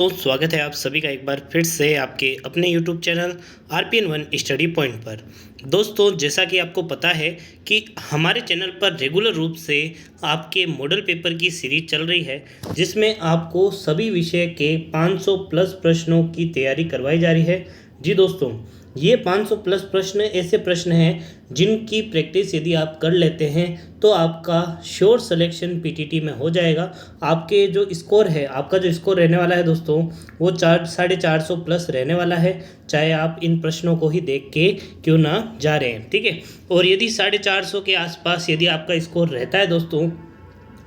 तो स्वागत है आप सभी का एक बार फिर से आपके अपने YouTube channel RPN1 study point पर। दोस्तों, जैसा कि आपको पता है कि हमारे चैनल पर रेगुलर रूप से आपके मॉडल पेपर की सीरीज चल रही है, जिसमें आपको सभी विषय के 500 प्लस प्रश्नों की तैयारी करवाई जा रही है। जी दोस्तों, ये 500 प्लस प्रश्न ऐसे प्रश्न हैं जिनकी प्रैक्टिस यदि आप कर लेते हैं तो आपका श्योर सिलेक्शन पीटीटी में हो जाएगा। आपके जो स्कोर है, आपका जो स्कोर रहने वाला है दोस्तों, वो 450 प्लस रहने वाला है, चाहे आप इन प्रश्नों को ही देख के क्यों ना जा रहे हैं। ठीक है, और यदि 450 के आसपास यदि आपका स्कोर रहता है दोस्तों,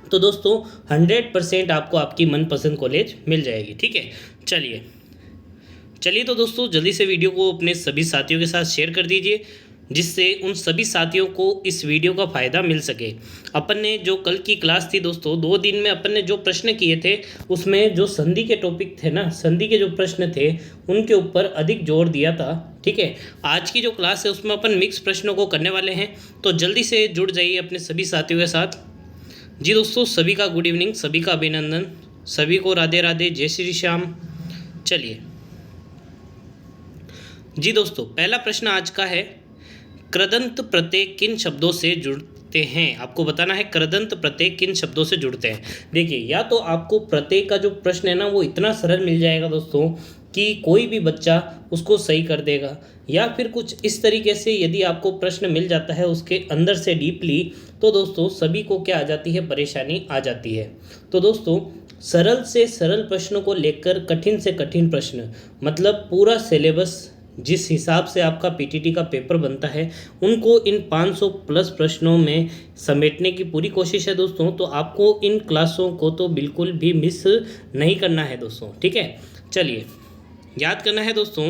तो दोस्तों 100% आपको आपकी मनपसंद कॉलेज मिल जाएगी। ठीक है, चलिए तो दोस्तों जल्दी से वीडियो को अपने सभी साथियों के साथ शेयर कर दीजिए, जिससे उन सभी साथियों को इस वीडियो का फ़ायदा मिल सके। अपन ने जो कल की क्लास थी दोस्तों, 2 दिन में अपन ने जो प्रश्न किए थे, उसमें जो संधि के टॉपिक थे ना, संधि के जो प्रश्न थे उनके ऊपर अधिक जोर दिया था। ठीक है, आज की जो क्लास है उसमें अपन मिक्स प्रश्नों को करने वाले हैं, तो जल्दी से जुड़ जाइए अपने सभी साथियों के साथ। जी दोस्तों, सभी का गुड इवनिंग, सभी का अभिनंदन, सभी को राधे राधे, जय श्री श्याम। चलिए जी दोस्तों, पहला प्रश्न आज का है, कृदंत प्रत्यय किन शब्दों से जुड़ते हैं। आपको बताना है कृदंत प्रत्यय किन शब्दों से जुड़ते हैं। देखिए, या तो आपको प्रत्यय का जो प्रश्न है ना वो इतना सरल मिल जाएगा दोस्तों कि कोई भी बच्चा उसको सही कर देगा, या फिर कुछ इस तरीके से यदि आपको प्रश्न मिल जाता है उसके अंदर से डीपली, तो दोस्तों सभी को क्या आ जाती है, परेशानी आ जाती है। तो दोस्तों सरल से सरल प्रश्नों को लेकर कठिन से कठिन प्रश्न, मतलब पूरा सिलेबस जिस हिसाब से आपका पीटीटी का पेपर बनता है उनको इन 500 प्लस प्रश्नों में समेटने की पूरी कोशिश है दोस्तों। तो आपको इन क्लासों को तो बिल्कुल भी मिस नहीं करना है दोस्तों। ठीक है, चलिए याद करना है दोस्तों,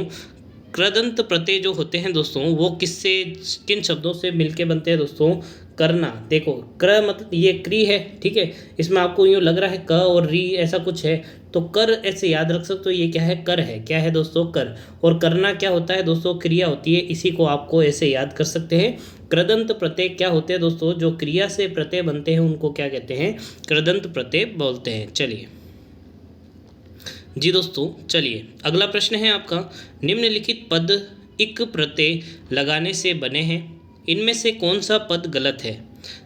कृदंत प्रत्यय जो होते हैं दोस्तों वो किन शब्दों से मिलके बनते हैं दोस्तों। करना, देखो क्र मतलब ये क्री है, ठीक है, इसमें आपको यूँ लग रहा है क और री ऐसा कुछ है, तो कर ऐसे याद रख सकते हो, ये क्या है, कर है। क्या है दोस्तों, कर। और करना क्या होता है दोस्तों, क्रिया होती है, इसी को आपको ऐसे याद कर सकते हैं। कृदंत प्रत्यय क्या होते हैं दोस्तों, जो क्रिया से प्रत्यय बनते हैं उनको क्या कहते हैं, कृदंत प्रत्यय बोलते हैं। चलिए जी दोस्तों, चलिए अगला प्रश्न है आपका, निम्नलिखित पद इक प्रत्यय लगाने से बने हैं, इनमें से कौन सा पद गलत है।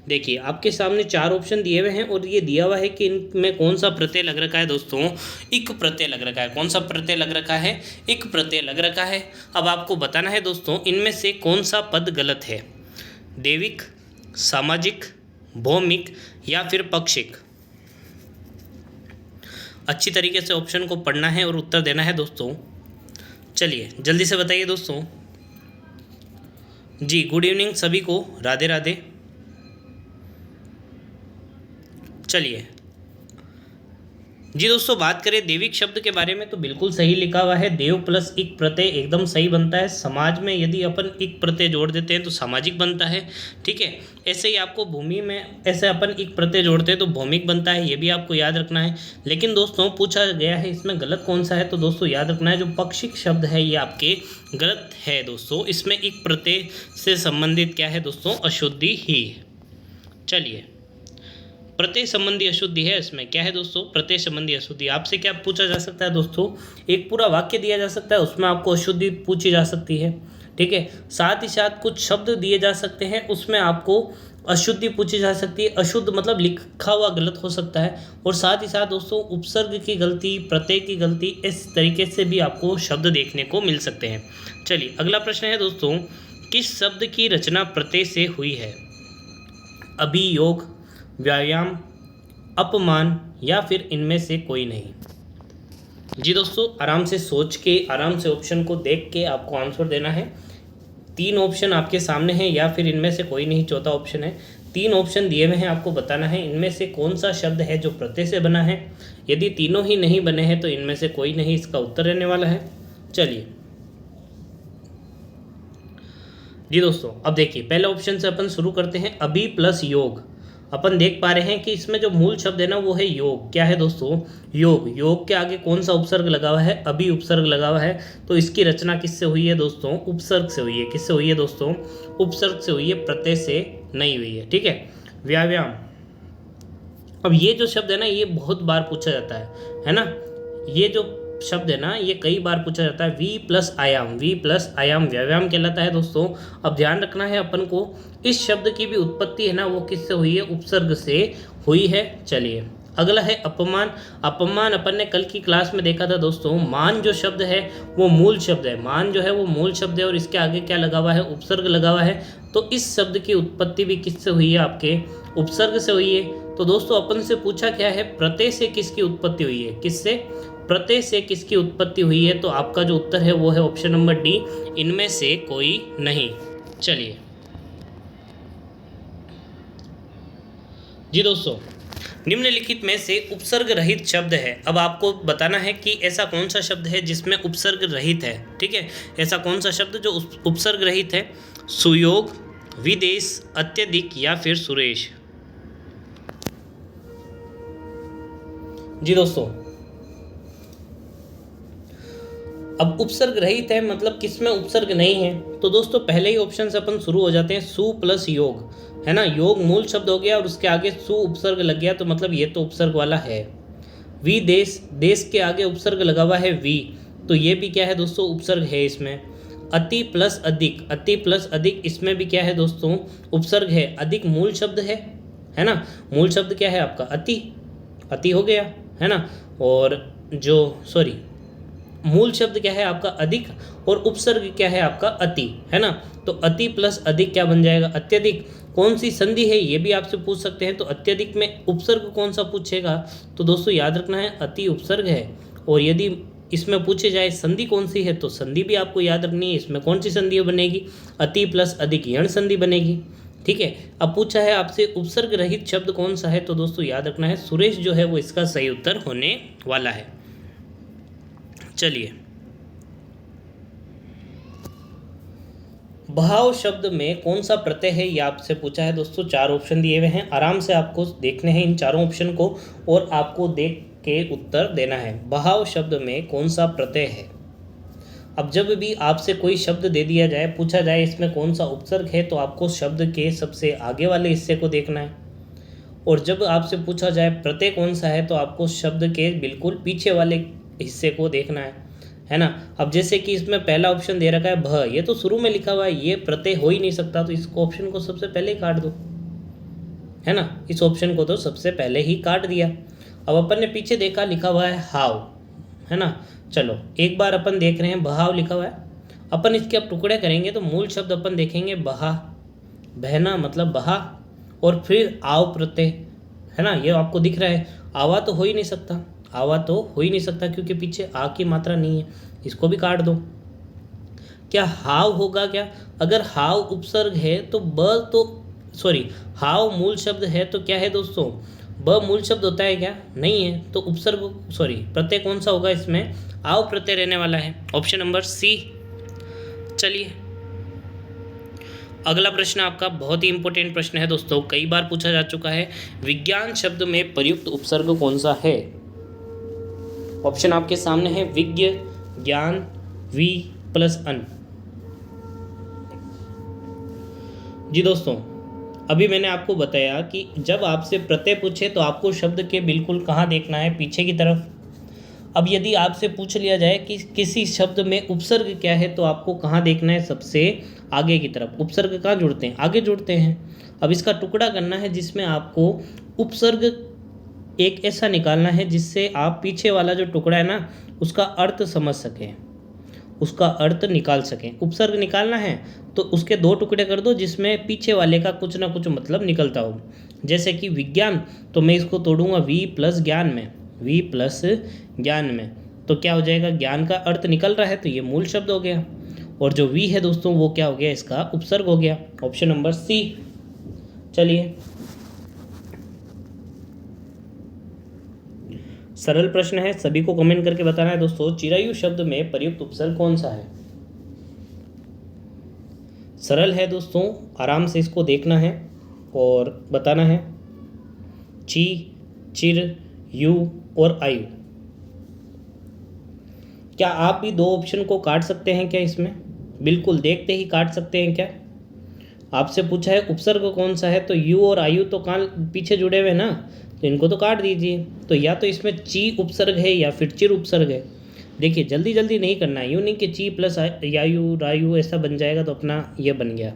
देखिए, आपके सामने 4 ऑप्शन दिए हुए हैं और ये दिया हुआ है कि इनमें कौन सा प्रत्यय लग रखा है दोस्तों, इक प्रत्यय लग रखा है। कौन सा प्रत्यय लग रखा है, इक प्रत्यय लग रखा है। अब आपको बताना है दोस्तों इनमें से कौन सा पद गलत है, देविक, सामाजिक, भौमिक या फिर पक्षिक। अच्छी तरीके से ऑप्शन को पढ़ना है और उत्तर देना है दोस्तों। चलिए जल्दी से बताइए दोस्तों। जी गुड इवनिंग सभी को, राधे राधे। चलिए जी दोस्तों, बात करें देविक शब्द के बारे में तो बिल्कुल सही लिखा हुआ है, देव प्लस इक प्रत्यय एकदम सही बनता है। समाज में यदि अपन इक प्रत्यय जोड़ देते हैं तो सामाजिक बनता है। ठीक है, ऐसे ही आपको भूमि में ऐसे अपन इक प्रत्यय जोड़ते हैं तो भौमिक बनता है, ये भी आपको याद रखना है। लेकिन दोस्तों पूछा गया है इसमें गलत कौन सा है, तो दोस्तों याद रखना है जो पक्षिक शब्द है ये आपके गलत है दोस्तों। इसमें इक प्रत्यय से संबंधित क्या है दोस्तों, अशुद्धि ही। चलिए, प्रत्यय संबंधी अशुद्धि है, इसमें क्या है दोस्तों, प्रत्यय संबंधी अशुद्धि। आपसे क्या पूछा जा सकता है दोस्तों, एक पूरा वाक्य दिया जा सकता है, उसमें आपको अशुद्धि पूछी जा सकती है। ठीक है, साथ ही साथ कुछ शब्द दिए जा सकते हैं, उसमें आपको अशुद्धि पूछी जा सकती है। अशुद्ध मतलब लिखा हुआ गलत हो सकता है, और साथ ही साथ दोस्तों उपसर्ग की गलती, प्रत्यय की गलती, इस तरीके से भी आपको शब्द देखने को मिल सकते हैं। चलिए अगला प्रश्न है दोस्तों, किस शब्द की रचना प्रत्यय से हुई है, अभियोग, व्यायाम, अपमान या फिर इनमें से कोई नहीं। जी दोस्तों, आराम से सोच के, आराम से ऑप्शन को देख के आपको आंसर देना है। 3 ऑप्शन आपके सामने हैं, या फिर इनमें से कोई नहीं, चौथा ऑप्शन है। 3 ऑप्शन दिए हुए हैं, आपको बताना है इनमें से कौन सा शब्द है जो प्रत्यय से बना है। यदि तीनों ही नहीं बने हैं तो इनमें से कोई नहीं इसका उत्तर रहने वाला है। चलिए जी दोस्तों, अब देखिए पहले ऑप्शन से अपन शुरू करते हैं, अभी प्लस योग। अपन देख पा रहे हैं कि इसमें जो मूल शब्द है ना वो है योग। क्या है दोस्तों, योग। योग के आगे कौन सा उपसर्ग लगा हुआ है, अभी उपसर्ग लगा हुआ है। तो इसकी रचना किससे हुई है दोस्तों, उपसर्ग से हुई है। किससे हुई है दोस्तों, उपसर्ग से हुई है, प्रत्यय से नहीं हुई है। ठीक है, व्यायाम। अब ये जो शब्द है ना ये बहुत बार पूछा जाता है ना। ये जो शब्द है ना, ये कई बार पूछा जाता है। वी प्लस आयाम, वी प्लस आयाम व्यायाम कहलाता है दोस्तों। अब ध्यान रखना है अपन को, इस शब्द की भी उत्पत्ति है ना वो किससे हुई है, उपसर्ग से हुई है। चलिए अगला है अपमान। अपमान अपन ने कल की क्लास में देखा था दोस्तों, मान जो शब्द है वो मूल शब्द है, मान जो है वो मूल शब्द है और इसके आगे क्या लगा हुआ है, उपसर्ग लगा हुआ है। तो इस शब्द की उत्पत्ति भी किससे हुई है, आपके उपसर्ग से हुई है। तो दोस्तों अपन से पूछा क्या है, प्रत्यय से किसकी उत्पत्ति हुई है, किससे, प्रत्यय से किसकी उत्पत्ति हुई है। तो आपका जो उत्तर है वो है ऑप्शन नंबर डी, इनमें से कोई नहीं। चलिए जी दोस्तों, निम्नलिखित में से उपसर्ग रहित शब्द है। अब आपको बताना है कि ऐसा कौन सा शब्द है जिसमें उपसर्ग रहित है। ठीक है, ऐसा कौन सा शब्द जो उपसर्ग रहित है, सुयोग, विदेश, अत्यधिक या फिर सुरेश। जी दोस्तों, अब उपसर्ग रहित है मतलब किसमें उपसर्ग नहीं है। तो दोस्तों पहले ही ऑप्शन से अपन शुरू हो जाते हैं, सु प्लस योग, है ना, योग मूल शब्द हो गया और उसके आगे सु उपसर्ग लग गया, तो मतलब ये तो उपसर्ग वाला है। विदेश, देश के आगे उपसर्ग लगा हुआ है वी, तो ये भी क्या है दोस्तों, उपसर्ग है इसमें। अति प्लस अधिक, अति प्लस अधिक, इसमें भी क्या है दोस्तों, उपसर्ग है। अधिक मूल शब्द है ना, मूल शब्द क्या है आपका, अति, अति हो गया, है ना। और जो सॉरी मूल शब्द क्या है आपका, अधिक, और उपसर्ग क्या है आपका, अति, है ना। तो अति प्लस अधिक क्या बन जाएगा, अत्यधिक। कौन सी संधि है ये भी आपसे पूछ सकते हैं, तो अत्यधिक में उपसर्ग कौन सा पूछेगा। तो दोस्तों याद रखना है अति उपसर्ग है, और यदि इसमें पूछे जाए संधि कौन सी है, तो संधि भी आपको याद रखनी है। इसमें कौन सी संधि बनेगी, अति प्लस अधिक यण संधि बनेगी। ठीक है, अब पूछा है आपसे उपसर्ग रहित शब्द कौन सा है, तो दोस्तों याद रखना है सुरेश जो है वो इसका सही उत्तर होने वाला है। चलिए, भाव शब्द में कौन सा प्रत्यय है ये आपसे पूछा है दोस्तों। 4 ऑप्शन दिए हुए हैं, आराम से आपको देखने हैं इन चारों ऑप्शन को और आपको देख के उत्तर देना है। भाव शब्द में कौन सा प्रत्यय है। अब जब भी आपसे कोई शब्द दे दिया जाए, पूछा जाए इसमें कौन सा उपसर्ग है, तो आपको शब्द के सबसे आगे वाले हिस्से को देखना है। और जब आपसे पूछा जाए प्रत्यय कौन सा है, तो आपको शब्द के बिल्कुल पीछे वाले हिस्से को देखना है ना। अब जैसे कि इसमें पहला ऑप्शन दे रखा है भ, ये तो शुरू में लिखा हुआ है, ये प्रत्यय हो ही नहीं सकता, तो इसको ऑप्शन को सबसे पहले ही काट दो, है ना। इस ऑप्शन को तो सबसे पहले ही काट दिया। अब अपन ने पीछे देखा, लिखा हुआ है हाव, है ना। चलो एक बार अपन देख रहे हैं, बहाव लिखा हुआ है। अपन इसके अब टुकड़े करेंगे तो मूल शब्द अपन देखेंगे बहा, बहना मतलब बहा, और फिर आव प्रत्यय, है ना। ये आपको दिख रहा है, आवा तो हो ही नहीं सकता, आवा तो हो ही नहीं सकता क्योंकि पीछे आ की मात्रा नहीं है, इसको भी काट दो। क्या हाव होगा क्या, अगर हाव उपसर्ग है तो ब, तो सॉरी हाव मूल शब्द है तो क्या है दोस्तों, ब मूल शब्द होता है क्या, नहीं है। तो उपसर्ग सॉरी प्रत्यय कौन सा होगा इसमें, आव प्रत्यय रहने वाला है, ऑप्शन नंबर सी। चलिए अगला प्रश्न आपका बहुत ही इंपॉर्टेंट प्रश्न है दोस्तों, कई बार पूछा जा चुका है। विज्ञान शब्द में प्रयुक्त उपसर्ग कौन सा है। ऑप्शन आपके सामने है, विज्ञ, ज्ञान, वी प्लस अन। जी दोस्तों, अभी मैंने आपको बताया कि जब आपसे प्रत्यय पूछे तो आपको शब्द के बिल्कुल कहाँ देखना है, पीछे की तरफ। अब यदि आपसे पूछ लिया जाए कि किसी शब्द में उपसर्ग क्या है, तो आपको कहाँ देखना है, सबसे आगे की तरफ। उपसर्ग कहाँ जुड़ते हैं, आगे जुड़ते हैं। अब इसका टुकड़ा करना है जिसमें आपको उपसर्ग एक ऐसा निकालना है जिससे आप पीछे वाला जो टुकड़ा है ना उसका अर्थ समझ सकें, उसका अर्थ निकाल सकें। उपसर्ग निकालना है तो उसके 2 टुकड़े कर दो जिसमें पीछे वाले का कुछ ना कुछ मतलब निकलता हो। जैसे कि विज्ञान, तो मैं इसको तोड़ूंगा वी प्लस ज्ञान में, वी प्लस ज्ञान में, तो क्या हो जाएगा, ज्ञान का अर्थ निकल रहा है तो ये मूल शब्द हो गया, और जो वी है दोस्तों वो क्या हो गया, इसका उपसर्ग हो गया, ऑप्शन नंबर सी। चलिए सरल प्रश्न है, सभी को कमेंट करके बताना है दोस्तों, चिरायु शब्द में प्रयुक्त उपसर्ग कौन सा है। सरल है दोस्तों, आराम से इसको देखना है और बताना है। ची, चिर, यू और आयु। क्या आप भी 2 ऑप्शन को काट सकते हैं क्या इसमें, बिल्कुल देखते ही काट सकते हैं क्या। आपसे पूछा है उपसर्ग कौन सा है, तो यू और आयु तो कान पीछे जुड़े हुए ना, तो इनको तो काट दीजिए। तो या तो इसमें ची उपसर्ग है या फिर चिर उपसर्ग है। देखिए जल्दी जल्दी नहीं करना है, यूँ नहीं कि ची प्लस यायु रायु ऐसा बन जाएगा तो अपना ये बन गया।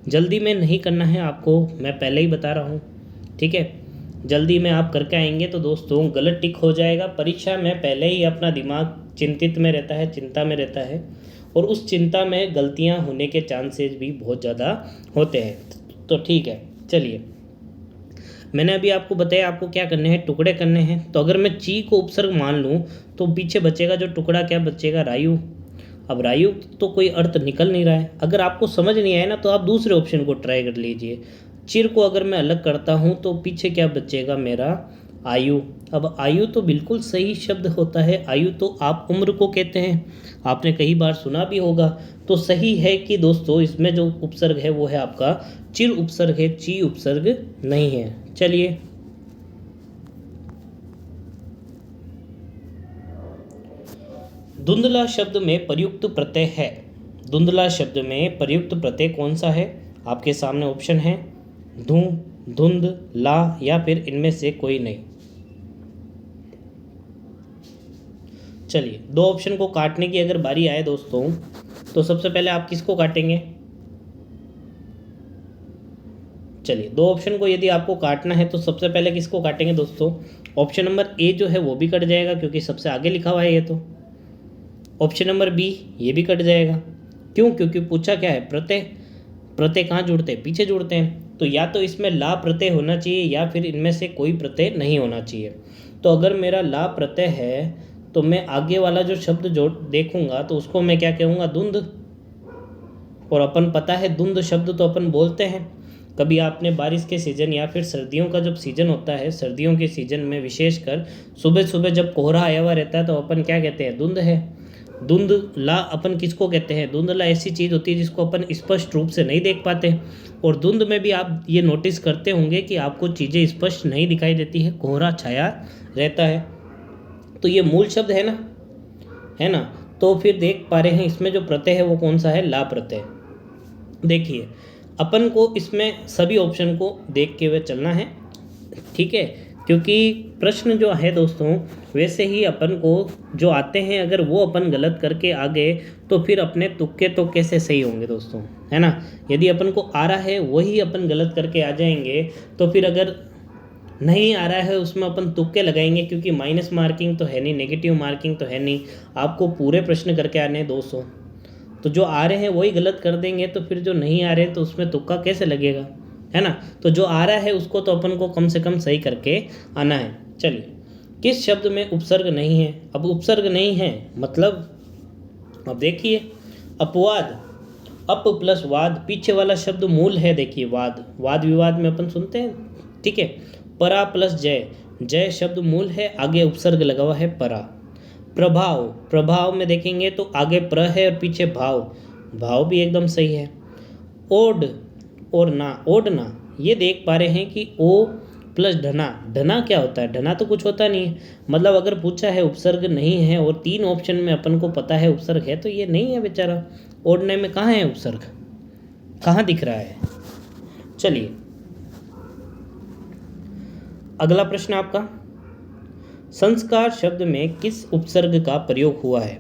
जल्दी में नहीं करना है आपको, मैं पहले ही बता रहा हूँ, ठीक है। जल्दी में आप करके आएंगे तो दोस्तों गलत टिक हो जाएगा। परीक्षा में पहले ही अपना दिमाग चिंतित में रहता है, चिंता में रहता है, और उस चिंता में गलतियाँ होने के चांसेस भी बहुत ज़्यादा होते हैं। तो ठीक है, चलिए मैंने अभी आपको बताया आपको क्या करने हैं, टुकड़े करने हैं। तो अगर मैं ची को उपसर्ग मान लूँ तो पीछे बचेगा जो टुकड़ा क्या बचेगा, रायु। अब रायु तो कोई अर्थ निकल नहीं रहा है। अगर आपको समझ नहीं आया ना तो आप दूसरे ऑप्शन को ट्राई कर लीजिए। चिर को अगर मैं अलग करता हूँ तो पीछे क्या बचेगा मेरा, आयु। अब आयु तो बिल्कुल सही शब्द होता है, आयु तो आप उम्र को कहते हैं, आपने कई बार सुना भी होगा। तो सही है कि दोस्तों इसमें जो उपसर्ग है वो है आपका चिर उपसर्ग है, ची उपसर्ग नहीं है। चलिए धुंधला शब्द में प्रयुक्त प्रत्यय है। धुंधला शब्द में प्रयुक्त प्रत्यय कौन सा है? आपके सामने ऑप्शन है धूं, धुंध, ला या फिर इनमें से कोई नहीं। चलिए दो ऑप्शन को काटने की अगर बारी आए दोस्तों तो सबसे पहले आप किसको काटेंगे? चलिए दो ऑप्शन को यदि आपको काटना है तो सबसे पहले किसको काटेंगे दोस्तों? ऑप्शन नंबर ए जो है वो भी कट जाएगा क्योंकि सबसे आगे लिखा हुआ है ये। तो ऑप्शन नंबर बी ये भी कट जाएगा। क्यों? क्योंकि पूछा क्या है, प्रत्यय। प्रत्यय कहाँ जुड़ते हैं? पीछे जुड़ते हैं। तो या तो इसमें ला प्रत्यय होना चाहिए या फिर इनमें से कोई प्रत्यय नहीं होना चाहिए। तो अगर मेरा ला प्रत्यय है तो मैं आगे वाला जो शब्द जोड़ देखूंगा तो उसको मैं क्या कहूँगा, धुंध। और अपन पता है धुंध शब्द तो अपन बोलते हैं। कभी आपने बारिश के सीज़न या फिर सर्दियों का जब सीज़न होता है, सर्दियों के सीज़न में विशेषकर सुबह सुबह जब कोहरा आया हुआ रहता है तो अपन क्या कहते हैं, धुंध है। धुंधला अपन किसको कहते हैं? धुंधला ऐसी चीज़ होती है जिसको अपन स्पष्ट रूप से नहीं देख पाते। और धुंध में भी आप ये नोटिस करते होंगे कि आपको चीज़ें स्पष्ट नहीं दिखाई देती है, कोहरा छाया रहता है। तो ये मूल शब्द है ना, है ना। तो फिर देख पा रहे हैं इसमें जो प्रत्यय है वो कौन सा है, ला प्रत्यय। देखिए अपन को इसमें सभी ऑप्शन को देख के हुए चलना है, ठीक है। क्योंकि प्रश्न जो है दोस्तों वैसे ही अपन को जो आते हैं, अगर वो अपन गलत करके आ गए तो फिर अपने तुक्के तो कैसे सही होंगे दोस्तों, है ना। यदि अपन को आ रहा है वही अपन गलत करके आ जाएंगे तो फिर अगर नहीं आ रहा है उसमें अपन तुक्के लगाएंगे, क्योंकि माइनस मार्किंग तो है नहीं, नेगेटिव मार्किंग तो है नहीं। आपको पूरे प्रश्न करके आने हैं 200, तो जो आ रहे हैं वही गलत कर देंगे तो फिर जो नहीं आ रहे हैं तो उसमें तुक्का कैसे लगेगा, है ना। तो जो आ रहा है उसको तो अपन को कम से कम सही करके आना है। चलिए किस शब्द में उपसर्ग नहीं है? अब उपसर्ग नहीं है मतलब, अब देखिए अपवाद, अप प्लस वाद, पीछे वाला शब्द मूल है। देखिए वाद, वाद विवाद में अपन सुनते हैं, ठीक है। परा प्लस जय, जय शब्द मूल है, आगे उपसर्ग लगा हुआ है परा। प्रभाव, प्रभाव में देखेंगे तो आगे प्र है और पीछे भाव, भाव भी एकदम सही है। ओड और ना, ओढ़ना, ये देख पा रहे हैं कि ओ प्लस ढना, ढना क्या होता है? ढना तो कुछ होता नहीं है। मतलब अगर पूछा है उपसर्ग नहीं है और तीन ऑप्शन में अपन को पता है उपसर्ग है तो ये नहीं है बेचारा। ओढ़ने में कहाँ है उपसर्ग, कहाँ दिख रहा है? चलिए अगला प्रश्न आपका, संस्कार शब्द में किस उपसर्ग का प्रयोग हुआ है?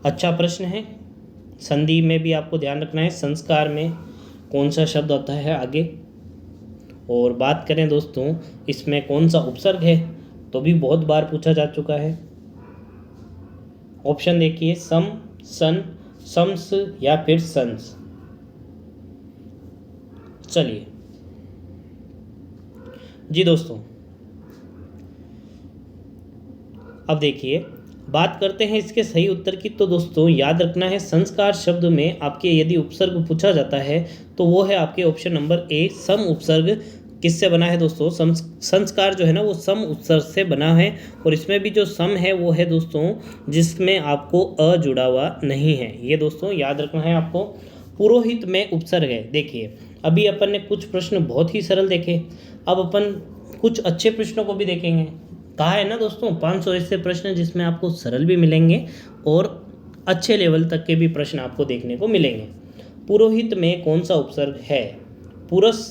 अच्छा प्रश्न है, संधि में भी आपको ध्यान रखना है संस्कार में कौन सा शब्द आता है आगे। और बात करें दोस्तों इसमें कौन सा उपसर्ग है तो भी बहुत बार पूछा जा चुका है। ऑप्शन देखिए, सम, सन, सम्स या फिर संस। चलिए जी दोस्तों अब देखिए बात करते हैं इसके सही उत्तर की। तो दोस्तों याद रखना है संस्कार शब्द में आपके यदि उपसर्ग पूछा जाता है तो वो है आपके ऑप्शन नंबर ए, सम उपसर्ग। किससे बना है दोस्तों? संस्कार जो है ना वो सम उपसर्ग से बना है। और इसमें भी जो सम है वो है दोस्तों जिसमें आपको अ जुड़ा हुआ नहीं है, ये दोस्तों याद रखना है आपको। पुरोहित में उपसर्ग है। देखिए अभी अपन ने कुछ प्रश्न बहुत ही सरल देखे, अब अपन कुछ अच्छे प्रश्नों को भी देखेंगे। कहा है ना दोस्तों 500 ऐसे प्रश्न जिसमें आपको सरल भी मिलेंगे और अच्छे लेवल तक के भी प्रश्न आपको देखने को मिलेंगे। पुरोहित में कौन सा उपसर्ग है? पुरस,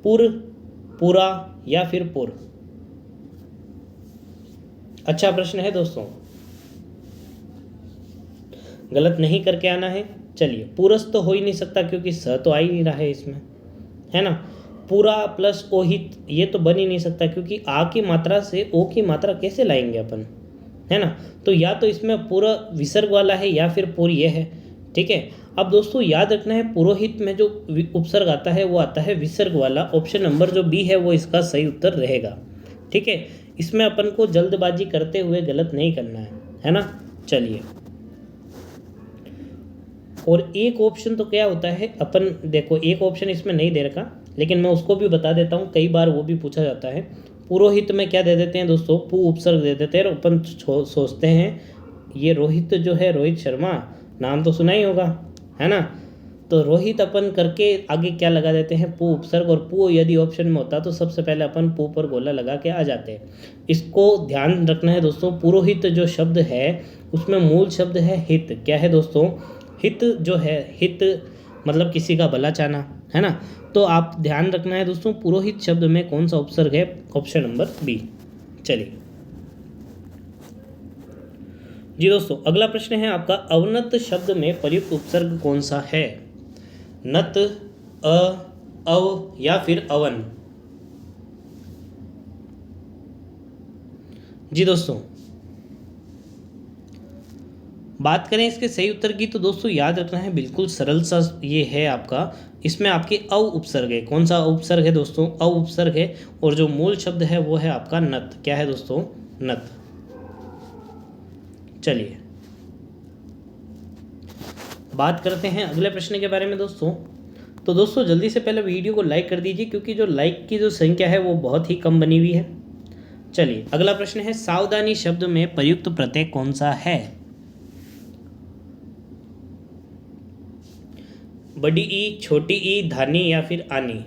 पुर, पुरा या फिर पुर? अच्छा प्रश्न है दोस्तों। गलत नहीं करके आना है। चलिए, पूरस तो हो ही नहीं सकता क्योंकि स तो आ ही नहीं रहा है इसमें, है ना। पूरा प्लस ओहित ये तो बन ही नहीं सकता क्योंकि आ की मात्रा से ओ की मात्रा कैसे लाएंगे अपन, है ना। तो या तो इसमें पूरा विसर्ग वाला है या फिर पूरी ये है, ठीक है। अब दोस्तों याद रखना है, पुरोहित में जो उपसर्ग आता है वो आता है विसर्ग वाला। ऑप्शन नंबर जो बी है वो इसका सही उत्तर रहेगा, ठीक है। इसमें अपन को जल्दबाजी करते हुए गलत नहीं करना है ना। चलिए, और एक ऑप्शन तो क्या होता है, अपन देखो एक ऑप्शन इसमें नहीं दे रखा, लेकिन मैं उसको भी बता देता हूँ, कई बार वो भी पूछा जाता है। पुरोहित में क्या दे देते हैं दोस्तों, पु उपसर्ग दे देते हैं और अपन सोचते हैं ये रोहित जो है, रोहित शर्मा नाम तो सुना ही होगा, है ना। तो रोहित अपन करके आगे क्या लगा देते हैं, पु उपसर्ग, और पु यदि ऑप्शन में होता तो सबसे पहले अपन पु पर गोला लगा के आ जाते हैं। इसको ध्यान रखना है दोस्तों। पुरोहित जो शब्द है उसमें मूल शब्द है हित। क्या है दोस्तों, हित जो है, हित मतलब किसी का भला चाहना, है ना। तो आप ध्यान रखना है दोस्तों, पुरोहित शब्द में कौन सा उपसर्ग है, ऑप्शन नंबर बी। चलिए जी दोस्तों, अगला प्रश्न है आपका, अवनत शब्द में प्रयुक्त उपसर्ग कौन सा है, नत, अव या फिर अवन। जी दोस्तों, बात करें इसके सही उत्तर की तो दोस्तों याद रखना है, बिल्कुल सरल सा ये है आपका। इसमें आपके अव उपसर्ग है। कौन सा उपसर्ग है दोस्तों, अव उपसर्ग है, और जो मूल शब्द है वो है आपका नत। क्या है दोस्तों, नत। चलिए बात करते हैं अगले प्रश्न के बारे में दोस्तों। तो दोस्तों जल्दी से पहले वीडियो को लाइक कर दीजिए क्योंकि जो लाइक की जो संख्या है वो बहुत ही कम बनी हुई है। चलिए अगला प्रश्न है, सावधानी शब्द में प्रयुक्त प्रत्यय कौन सा है, बड़ी ई, छोटी ई, धानी या फिर आनी।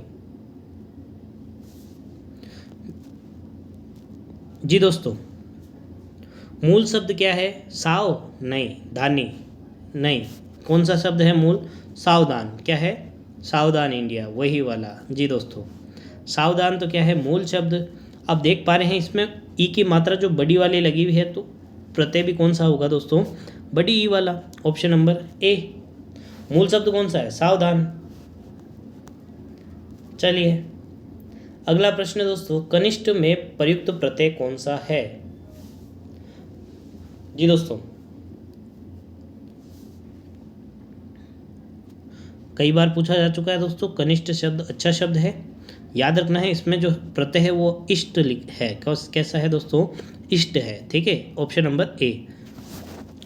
जी दोस्तों, मूल शब्द क्या है, साव नहीं, धानी नहीं, कौन सा शब्द है मूल, सावधान। क्या है, सावधान इंडिया, वही वाला। जी दोस्तों, सावधान तो क्या है, मूल शब्द। अब देख पा रहे हैं इसमें ई की मात्रा जो बड़ी वाली लगी हुई है, तो प्रत्यय भी कौन सा होगा दोस्तों, बड़ी ई वाला, ऑप्शन नंबर ए। मूल शब्द कौन सा है, सावधान। चलिए अगला प्रश्न दोस्तों, कनिष्ठ में प्रयुक्त प्रत्यय कौन सा है। जी दोस्तों, कई बार पूछा जा चुका है दोस्तों, कनिष्ठ शब्द अच्छा शब्द है। याद रखना है इसमें जो प्रत्यय है वो इष्ट है। कैसा है दोस्तों, इष्ट है, ठीक है, ऑप्शन नंबर ए।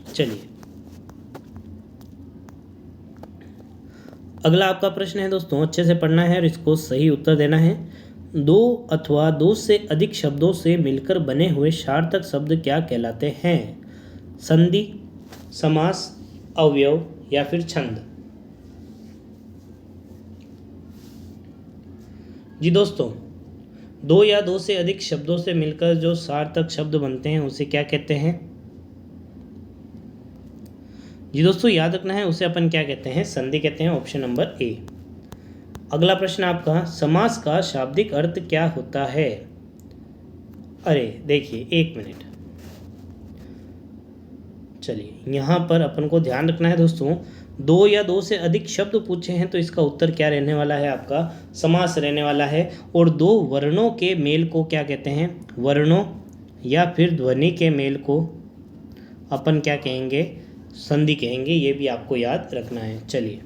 चलिए अगला आपका प्रश्न है दोस्तों, अच्छे से पढ़ना है और इसको सही उत्तर देना है। दो अथवा दो से अधिक शब्दों से मिलकर बने हुए सार्थक शब्द क्या कहलाते हैं, संधि, समास, अवयव या फिर छंद। जी दोस्तों, दो या दो से अधिक शब्दों से मिलकर जो सार्थक शब्द बनते हैं उसे क्या कहते हैं। जी दोस्तों, याद रखना है उसे अपन क्या कहते हैं, संधि कहते हैं, ऑप्शन नंबर ए। अगला प्रश्न आपका, समास का शाब्दिक अर्थ क्या होता है। अरे देखिए एक मिनट, चलिए यहाँ पर अपन को ध्यान रखना है दोस्तों, दो या दो से अधिक शब्द पूछे हैं तो इसका उत्तर क्या रहने वाला है, आपका समास रहने वाला है। और दो वर्णों के मेल को क्या कहते हैं, वर्णों या फिर ध्वनि के मेल को अपन क्या कहेंगे, संधि कहेंगे। ये भी आपको याद रखना है। चलिए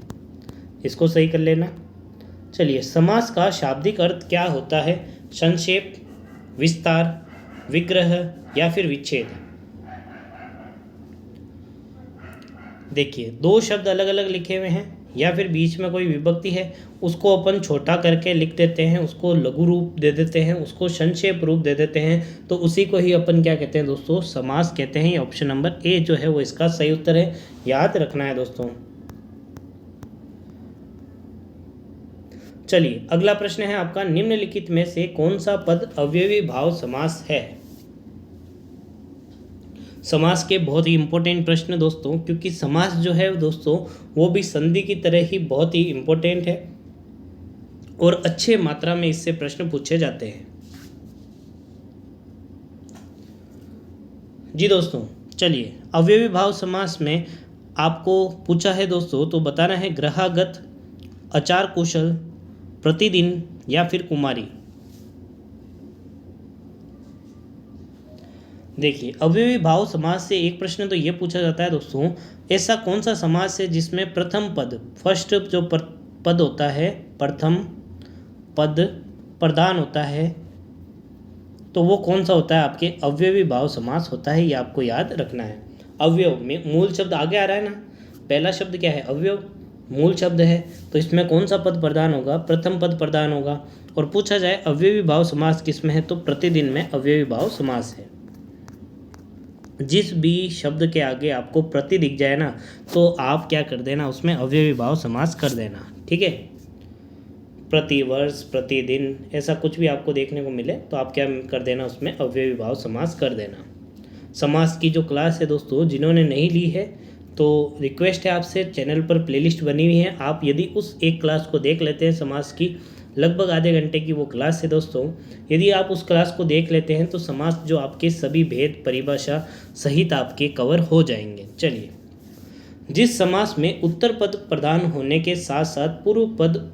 इसको सही कर लेना। चलिए, समास का शाब्दिक अर्थ क्या होता है, संक्षेप, विस्तार, विग्रह या फिर विच्छेद। देखिए दो शब्द अलग अलग लिखे हुए हैं या फिर बीच में कोई विभक्ति है, उसको अपन छोटा करके लिख देते हैं, उसको लघु रूप दे देते हैं, उसको संक्षेप रूप दे देते हैं, तो उसी को ही अपन क्या कहते हैं दोस्तों, समास कहते हैं। ऑप्शन नंबर ए जो है वो इसका सही उत्तर है, याद रखना है दोस्तों। चलिए अगला प्रश्न है आपका, निम्नलिखित में से कौन सा पद अवयवी भाव समास है। समास के बहुत ही इंपॉर्टेंट प्रश्न दोस्तों, क्योंकि समास जो है दोस्तों वो भी संधि की तरह ही बहुत ही इंपॉर्टेंट है और अच्छे मात्रा में इससे प्रश्न पूछे जाते हैं। जी दोस्तों, चलिए अवयवी भाव समास में आपको पूछा है दोस्तों, तो बताना है ग्रहागत, आचार कुशल, प्रतिदिन या फिर कुमारी। देखिए, अव्ययी भाव समास से एक प्रश्न तो ये पूछा जाता है दोस्तों, ऐसा कौन सा समास है जिसमें प्रथम पद, फर्स्ट जो पद होता है, प्रथम पद प्रधान होता है, तो वो कौन सा होता है? आपके अव्ययी भाव समास होता है, ये आपको याद रखना है। अवयव में मूल शब्द आगे आ रहा है ना, पहला शब्द क्या है? अवयव, मूल शब्द है, तो इसमें कौन सा पद प्रधान होगा? प्रथम पद प्रधान होगा। और पूछा जाए अव्ययी भाव समास किस में है, तो प्रतिदिन में अव्ययी भाव समास है। जिस भी शब्द के आगे आपको प्रति दिख जाए ना, तो आप क्या कर देना, उसमें अव्ययी भाव समास कर देना, ठीक है। प्रतिवर्ष, प्रतिदिन, ऐसा कुछ भी आपको देखने को मिले तो आप क्या कर देना, उसमें अव्ययी भाव समास कर देना। समास की जो क्लास है दोस्तों, जिन्होंने नहीं ली है तो रिक्वेस्ट है आपसे, चैनल पर प्लेलिस्ट बनी हुई है, आप यदि उस एक क्लास को देख लेते हैं, समास की लगभग आधे घंटे की वो क्लास है दोस्तों, यदि आप उस क्लास को देख लेते हैं तो समास जो आपके सभी भेद परिभाषा सहित आपके कवर हो जाएंगे। चलिए, जिस समास में उत्तर पद प्रधान होने के साथ साथ पूर्व पद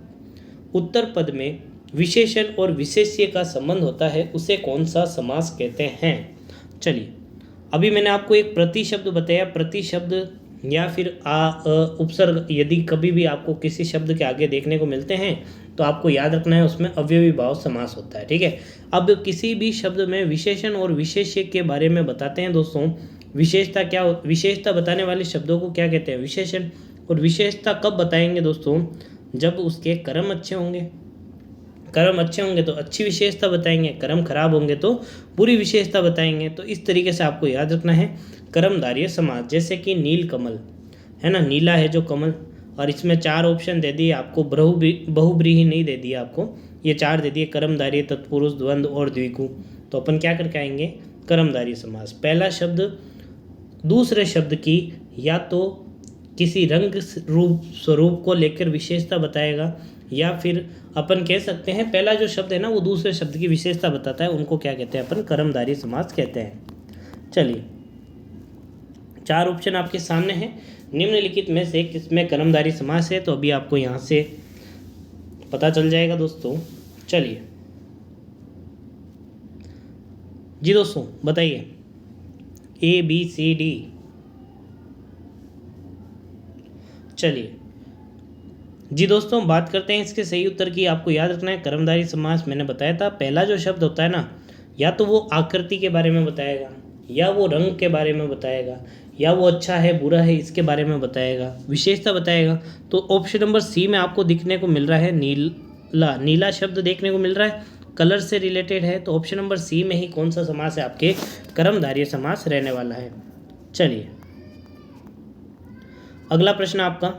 उत्तर पद में विशेषण और विशेष्य का संबंध होता है, उसे कौन सा समास कहते हैं? चलिए, अभी मैंने आपको एक प्रति शब्द बताया, प्रति शब्द या फिर उपसर्ग यदि कभी भी आपको किसी शब्द के आगे देखने को मिलते हैं तो आपको याद रखना है उसमें अव्ययी भाव समास होता है, ठीक है। अब किसी भी शब्द में विशेषण और विशेष्य के बारे में बताते हैं दोस्तों, विशेषता बताने वाले शब्दों को क्या कहते हैं? विशेषण। और विशेषता कब बताएंगे दोस्तों? जब उसके कर्म अच्छे होंगे। कर्म अच्छे होंगे तो अच्छी विशेषता बताएंगे, कर्म खराब होंगे तो बुरी विशेषता बताएंगे। तो इस तरीके से आपको याद रखना है कर्मधारय समास। जैसे कि नील कमल है ना, नीला है जो कमल, और इसमें 4 ऑप्शन दे दिए आपको, बहुब्रीहि नहीं दे दिया आपको, ये 4 दे दिए, कर्मधारय, तत्पुरुष, द्वंद्व और द्विगु। तो अपन क्या करके आएंगे? कर्मधारय समास। पहला शब्द दूसरे शब्द की या तो किसी रंग रूप स्वरूप को लेकर विशेषता बताएगा, या फिर अपन कह सकते हैं पहला जो शब्द है ना वो दूसरे शब्द की विशेषता बताता है, उनको क्या कहते हैं? अपन कर्मधारय समास कहते हैं। चलिए, 4 ऑप्शन आपके सामने हैं, निम्नलिखित में से किसमें कर्मधारय समास है? तो अभी आपको यहाँ से पता चल जाएगा दोस्तों। चलिए जी दोस्तों, बताइए ABCD। चलिए जी दोस्तों, बात करते हैं इसके सही उत्तर की। आपको याद रखना है कर्मधारय समास, मैंने बताया था पहला जो शब्द होता है ना, या तो वो आकृति के बारे में बताएगा, या वो रंग के बारे में बताएगा, या वो अच्छा है बुरा है इसके बारे में बताएगा, विशेषता बताएगा। तो ऑप्शन नंबर सी में आपको दिखने को मिल रहा है नीला, नीला शब्द देखने को मिल रहा है, कलर से रिलेटेड है, तो ऑप्शन नंबर सी में ही कौन सा समास है? आपके कर्मधारय समास रहने वाला है। चलिए, अगला प्रश्न आपका,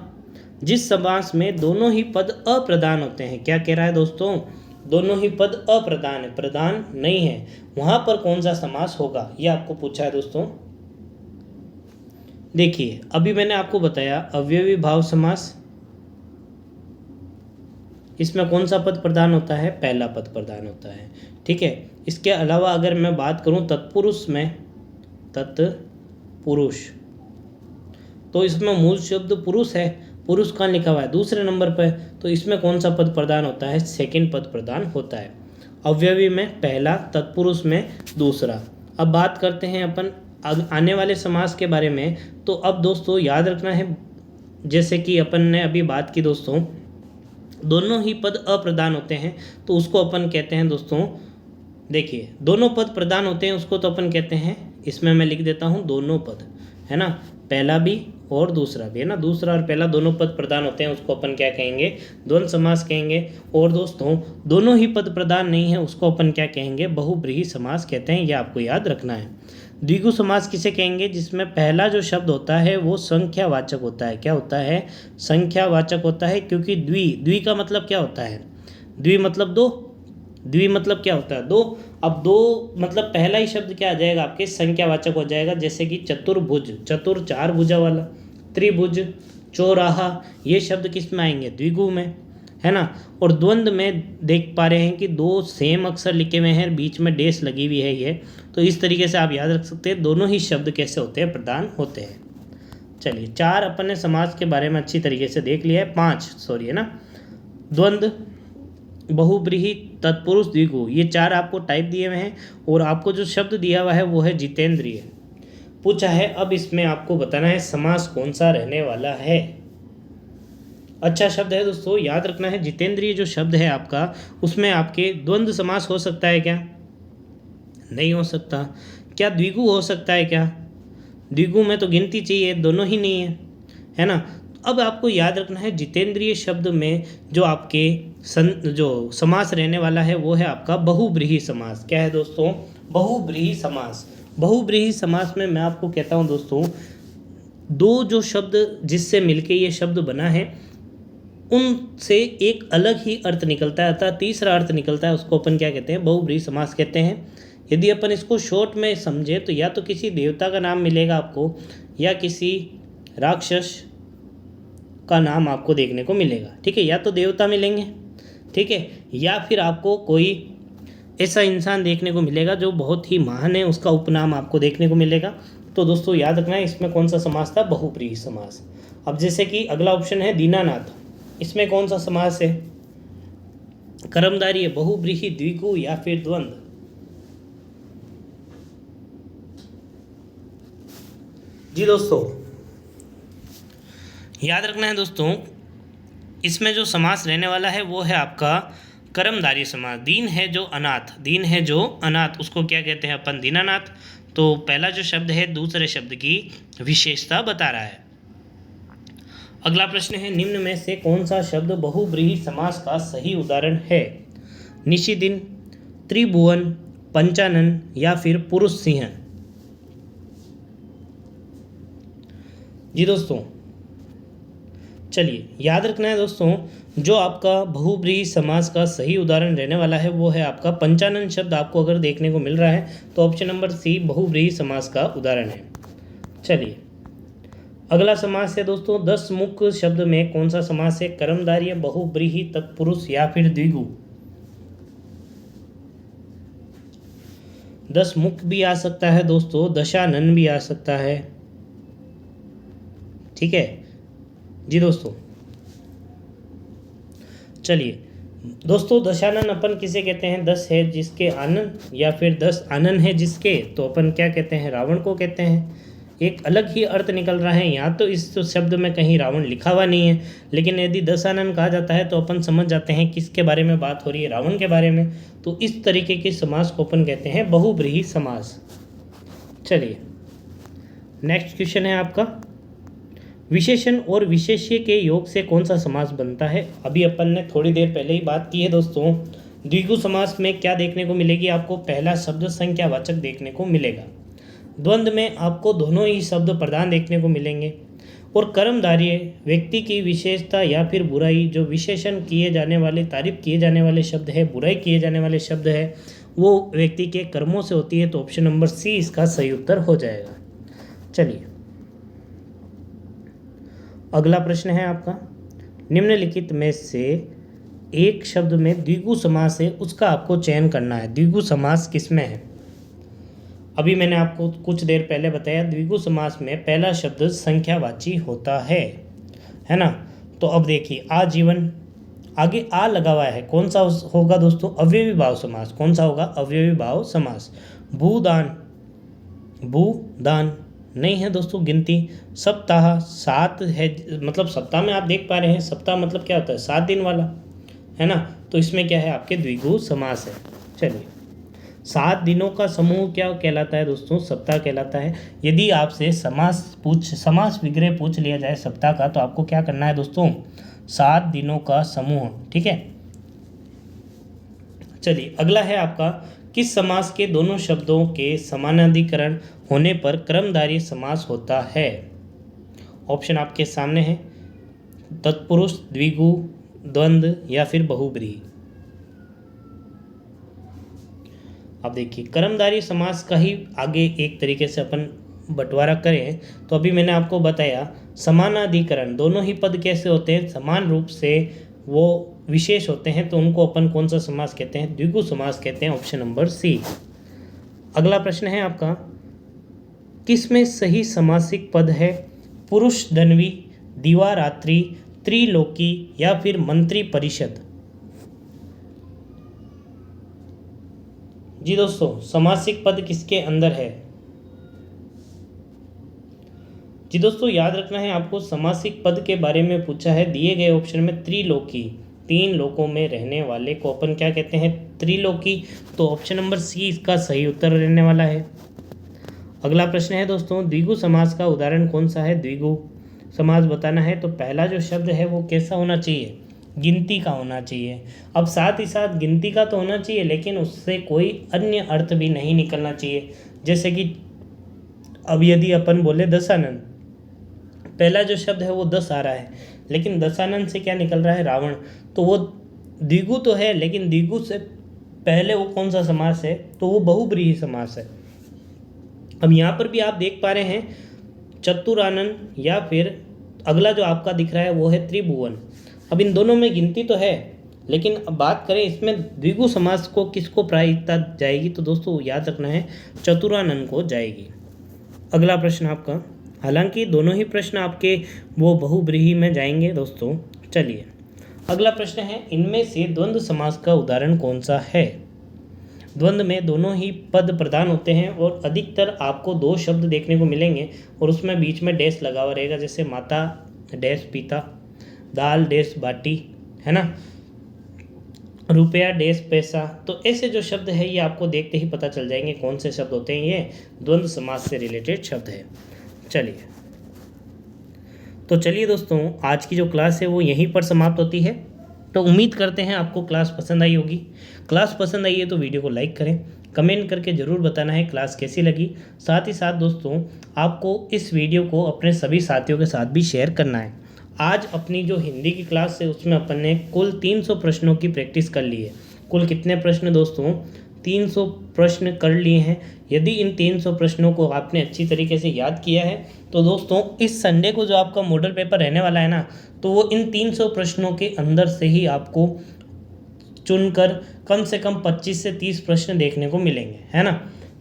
जिस समास में दोनों ही पद अप्रधान होते हैं, क्या कह रहा है दोस्तों? दोनों ही पद अप्रधान है, प्रधान नहीं है, वहां पर कौन सा समास होगा? ये आपको पूछा है दोस्तों। देखिए, अभी मैंने आपको बताया अव्ययी भाव समास, इसमें कौन सा पद प्रधान होता है? पहला पद प्रधान होता है, ठीक है। इसके अलावा अगर मैं बात करूं तत्पुरुष में, तत्पुरुष, तो इसमें मूल शब्द पुरुष है, पुरुष कहाँ लिखा हुआ है? दूसरे नंबर पर, तो इसमें कौन सा पद प्रधान होता है? सेकंड पद प्रधान होता है। अव्ययी में पहला, तत्पुरुष में दूसरा। अब बात करते हैं अपन आने वाले समास के बारे में। तो अब दोस्तों याद रखना है, जैसे कि अपन ने अभी बात की दोस्तों, दोनों ही पद अप्रधान होते हैं तो उसको अपन कहते हैं दोस्तों, देखिए दोनों पद प्रधान होते हैं उसको तो अपन कहते हैं, इसमें मैं लिख देता हूँ दोनों पद, है ना, पहला भी और दूसरा भी, है ना, दूसरा और पहला दोनों पद प्रधान होते हैं उसको अपन क्या कहेंगे? द्वंद्व समास कहेंगे। और दोस्तों दोनों ही पद प्रधान नहीं है उसको अपन क्या कहेंगे? बहुब्रीहि समास कहते हैं, ये आपको याद रखना है। द्विगु समास किसे कहेंगे? जिसमें पहला जो शब्द होता है वो संख्यावाचक होता है। क्या होता है? संख्यावाचक होता है, क्योंकि द्वि का मतलब क्या होता है? द्वि मतलब दो, द्वि मतलब क्या होता है? दो। अब दो मतलब पहला ही शब्द क्या आ जाएगा? आपके संख्यावाचक हो जाएगा। जैसे कि चतुर्भुज, चतुर 4 भुजा वाला, त्रिभुज, चौराहा, ये शब्द किस में आएंगे? द्विगु में, है ना। और द्वंद्व में देख पा रहे हैं कि 2 सेम अक्षर लिखे हुए हैं, बीच में डैश लगी हुई है ये, तो इस तरीके से आप याद रख सकते हैं दोनों ही शब्द कैसे होते हैं? प्रधान होते हैं। चलिए 4 अपन ने समास के बारे में अच्छी तरीके से देख लिया है, 5 सॉरी है ना, द्वंद्व, बहुब्रीहि, तत्पुरुष, द्विगु, ये 4 आपको टाइप दिए हुए हैं और आपको जो शब्द दिया हुआ है वो है जितेंद्रिय पूछा है। अब इसमें आपको बताना है समास कौन सा रहने वाला है। अच्छा शब्द है दोस्तों, याद रखना है जितेंद्रिय जो शब्द है आपका, उसमें आपके द्वंद्व समास हो सकता है क्या? नहीं हो सकता। क्या द्विगु हो सकता है क्या? द्विगु में तो गिनती चाहिए, दोनों ही नहीं है ना। अब आपको याद रखना है जितेंद्रिय शब्द में जो आपके जो समास रहने वाला है वो है आपका बहुब्रीहि समास। क्या है दोस्तों? बहुब्रीहि समास। बहुब्रीहि समास में मैं आपको कहता हूँ दोस्तों, दो जो शब्द जिससे मिलके ये शब्द बना है उनसे एक अलग ही अर्थ निकलता है, अर्थात तीसरा अर्थ निकलता है, उसको अपन क्या कहते हैं? बहुब्रीहि समास कहते हैं। यदि अपन इसको शॉर्ट में समझे तो या तो किसी देवता का नाम मिलेगा आपको या किसी राक्षस का नाम आपको देखने को मिलेगा, ठीक है, या तो देवता मिलेंगे, ठीक है, या फिर आपको कोई ऐसा इंसान देखने को मिलेगा जो बहुत ही महान है, उसका उपनाम आपको देखने को मिलेगा। तो दोस्तों याद रखना है इसमें कौन सा समास था? बहुब्रीहि समास। अब जैसे कि अगला ऑप्शन है दीनानाथ, इसमें कौन सा समास है? कर्मधारय, बहुब्रीहि, द्विगु या फिर द्वंद्व? जी दोस्तों याद रखना है दोस्तों, इसमें जो समास रहने वाला है वो है आपका कर्मधारय समास। दीन है जो अनाथ, दीन है जो अनाथ, उसको क्या कहते हैं अपन? दीनानाथ। तो पहला जो शब्द है दूसरे शब्द की विशेषता बता रहा है। अगला प्रश्न है निम्न में से कौन सा शब्द बहुब्रीहि समास का सही उदाहरण है? निशिदिन, त्रिभुवन, पंचानन या फिर पुरुष सिंह? जी दोस्तों चलिए याद रखना है दोस्तों, जो आपका बहुब्रीहि समास का सही उदाहरण रहने वाला है वो है आपका पंचानन शब्द। आपको अगर देखने को मिल रहा है तो ऑप्शन नंबर सी बहुब्रीहि समास का उदाहरण है। चलिए अगला समास है दोस्तों 10 मुख शब्द में कौन सा समास है? कर्मधारय, बहुब्रीहि, तत्पुरुष या फिर द्विगु? 10 मुख भी आ सकता है दोस्तों, दशानन भी आ सकता है, ठीक है जी दोस्तों। चलिए दोस्तों दशानन अपन किसे कहते हैं? 10 है जिसके आनन या फिर 10 आनन है जिसके, तो अपन क्या कहते हैं? रावण को कहते हैं। एक अलग ही अर्थ निकल रहा है यहाँ, तो इस शब्द में कहीं रावण लिखा हुआ नहीं है, लेकिन यदि 10 आनन कहा जाता है तो अपन समझ जाते हैं किसके बारे में बात हो रही है? रावण के बारे में। तो इस तरीके के समास को अपन कहते हैं बहुब्रीहि समास। चलिए नेक्स्ट क्वेश्चन है आपका, विशेषण और विशेष्य के योग से कौन सा समास बनता है? अभी अपन ने थोड़ी देर पहले ही बात की है दोस्तों। द्विगु समास में क्या देखने को मिलेगी आपको? पहला शब्द संख्यावाचक देखने को मिलेगा। द्वंद्व में आपको दोनों ही शब्द प्रधान देखने को मिलेंगे। और कर्मधारय व्यक्ति की विशेषता या फिर बुराई, जो विशेषण किए जाने वाले, तारीफ किए जाने वाले शब्द है, बुराई किए जाने वाले शब्द है, वो व्यक्ति के कर्मों से होती है। तो ऑप्शन नंबर सी इसका सही उत्तर हो जाएगा। चलिए अगला प्रश्न है आपका, निम्नलिखित में से एक शब्द में द्विगु समास है, उसका आपको चयन करना है। द्विगु समास किसमें है? अभी मैंने आपको कुछ देर पहले बताया द्विगु समास में पहला शब्द संख्यावाची होता है ना। तो अब देखिए आजीवन, आगे आ लगा हुआ है, कौन सा होगा दोस्तों? अवयवी भाव समास। कौन सा होगा? अवयवी भाव समास। भूदान, भूदान नहीं है दोस्तों गिनती। सप्ताह, 7 है, मतलब सप्ताह में आप देख पा रहे हैं, सप्ताह मतलब क्या होता है? 7 दिन वाला, है ना। तो इसमें क्या है? आपके द्विगु समास है। चलिए 7 दिनों का समूह क्या कहलाता है दोस्तों? सप्ताह कहलाता है। यदि आपसे समास विग्रह पूछ लिया जाए सप्ताह का, तो आपको क्या करना है दोस्तों? 7 दिनों का समूह, ठीक है। चलिए अगला है आपका, किस समास के दोनों शब्दों के समानाधिकरण होने पर कर्मधारय समास होता है? ऑप्शन आपके सामने है, तत्पुरुष, द्विगु, द्वंद्व या फिर बहुब्रीहि। अब देखिए कर्मधारय समास का ही आगे एक तरीके से अपन बंटवारा करें तो अभी मैंने आपको बताया समानाधिकरण, दोनों ही पद कैसे होते हैं? समान रूप से वो विशेष होते हैं, तो उनको अपन कौन सा समास कहते हैं? द्विगु समास कहते हैं। Option number C. अगला प्रश्न है आपका, किस में सही समासिक पद है? पुरुष धनवी, दिवारात्रि, त्रिलोकी या फिर मंत्री परिषद। जी दोस्तों, समासिक पद किसके अंदर है? जी दोस्तों, याद रखना है आपको, समासिक पद के बारे में पूछा है। दिए गए ऑप्शन में त्रिलोकी, 3 लोकों में रहने वाले को अपन क्या कहते हैं? त्रिलोकी। तो ऑप्शन नंबर सी इसका सही उत्तर रहने वाला है। अगला प्रश्न है दोस्तों, द्विगु समास का उदाहरण कौन सा है? द्विगु समास बताना है तो पहला जो शब्द है वो कैसा होना चाहिए? गिनती का होना चाहिए। अब साथ ही साथ गिनती का तो होना चाहिए, लेकिन उससे कोई अन्य अर्थ भी नहीं निकलना चाहिए। जैसे कि अब यदि अपन बोले दशानन, पहला जो शब्द है वो 10 आ रहा है, लेकिन दशानन से क्या निकल रहा है? रावण। तो वो द्विगु तो है, लेकिन द्विगु से पहले वो कौन सा समास है? तो वो बहुब्रीहि समास है। अब यहाँ पर भी आप देख पा रहे हैं चतुरानन, या फिर अगला जो आपका दिख रहा है वो है त्रिभुवन। अब इन दोनों में गिनती तो है, लेकिन अब बात करें इसमें द्विगु समास को किसको प्रायिकता जाएगी? तो दोस्तों याद रखना है, चतुरानन को जाएगी। अगला प्रश्न आपका, हालांकि दोनों ही प्रश्न आपके वो बहुब्रीहि में जाएंगे दोस्तों। चलिए अगला प्रश्न है, इनमें से द्वंद्व समास का उदाहरण कौन सा है? द्वंद्व में दोनों ही पद प्रधान होते हैं और अधिकतर आपको 2 शब्द देखने को मिलेंगे और उसमें बीच में डैश लगा हुआ रहेगा, जैसे माता डैश पिता, दाल डैश बाटी, है ना, रुपया डैश पैसा। तो ऐसे जो शब्द है ये आपको देखते ही पता चल जाएंगे कौन से शब्द होते हैं, ये द्वंद्व समास से रिलेटेड शब्द है। चलिए दोस्तों, आज की जो क्लास है वो यहीं पर समाप्त होती है। तो उम्मीद करते हैं आपको क्लास पसंद आई होगी। क्लास पसंद आई है तो वीडियो को लाइक करें, कमेंट करके ज़रूर बताना है क्लास कैसी लगी। साथ ही साथ दोस्तों, आपको इस वीडियो को अपने सभी साथियों के साथ भी शेयर करना है। आज अपनी जो हिंदी की क्लास है उसमें अपन ने कुल 300 प्रश्नों की प्रैक्टिस कर ली है। कुल कितने प्रश्न दोस्तों? 300 प्रश्न कर लिए हैं। यदि इन 300 प्रश्नों को आपने अच्छी तरीके से याद किया है तो दोस्तों इस संडे को जो आपका मॉडल पेपर रहने वाला है ना, तो वो इन 300 प्रश्नों के अंदर से ही आपको चुनकर कम से कम 25 से 30 प्रश्न देखने को मिलेंगे, है ना।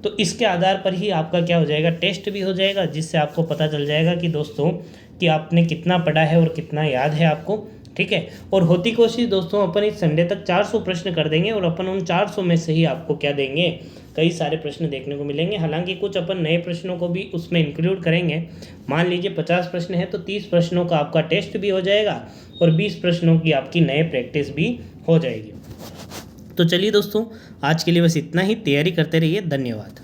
तो इसके आधार पर ही आपका क्या हो जाएगा? टेस्ट भी हो जाएगा, जिससे आपको पता चल जाएगा कि दोस्तों कि आपने कितना पढ़ा है और कितना याद है आपको, ठीक है। और होती कोशिश दोस्तों अपन इस संडे तक 400 प्रश्न कर देंगे और अपन उन 400 में से ही आपको क्या देंगे? कई सारे प्रश्न देखने को मिलेंगे। हालांकि कुछ अपन नए प्रश्नों को भी उसमें इंक्लूड करेंगे। मान लीजिए 50 प्रश्न है तो 30 प्रश्नों का आपका टेस्ट भी हो जाएगा और 20 प्रश्नों की आपकी नए प्रैक्टिस भी हो जाएगी। तो चलिए दोस्तों, आज के लिए बस इतना ही। तैयारी करते रहिए। धन्यवाद।